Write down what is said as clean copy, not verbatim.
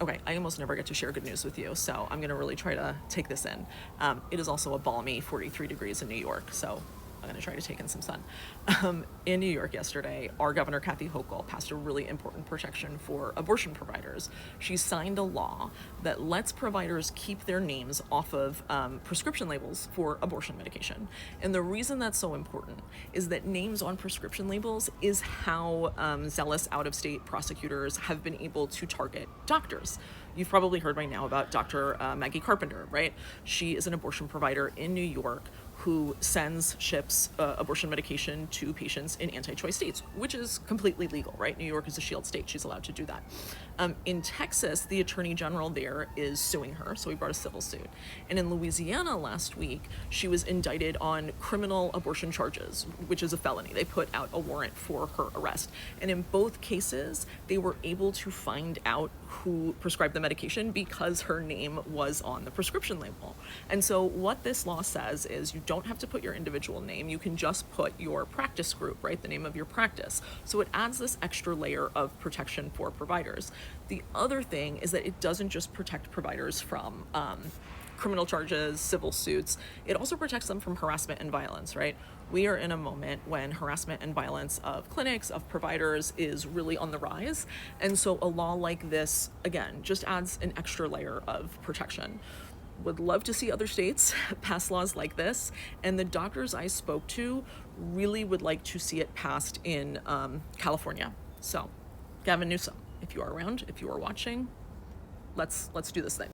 Okay, I almost never get to share good news with you, so I'm gonna really try to take this in. It is also a balmy 43 degrees in New York, so I'm gonna try to take in some sun. In New York yesterday, our governor Kathy Hochul passed a really important protection for abortion providers. She signed a law that lets providers keep their names off of prescription labels for abortion medication. And the reason that's so important is that names on prescription labels is how zealous out-of-state prosecutors have been able to target doctors. You've probably heard by now about Dr. Maggie Carpenter, right? She is an abortion provider in New York who ships abortion medication to patients in anti-choice states, which is completely legal, right? New York is a shield state. She's allowed to do that. In Texas, the attorney general there is suing her, so he brought a civil suit. And in Louisiana last week, she was indicted on criminal abortion charges, which is a felony. They put out a warrant for her arrest. And in both cases, they were able to find out who prescribed the medication because her name was on the prescription label. And so what this law says is you don't have to put your individual name. You can just put your practice group, right? The name of your practice. So it adds this extra layer of protection for providers. The other thing is that it doesn't just protect providers from criminal charges, civil suits. It also protects them from harassment and violence, right? We are in a moment when harassment and violence of clinics, of providers is really on the rise. And so a law like this, again, just adds an extra layer of protection. Would love to see other states pass laws like this. And the doctors I spoke to really would like to see it passed in California. So Gavin Newsom, if you are around, if you are watching, let's do this thing.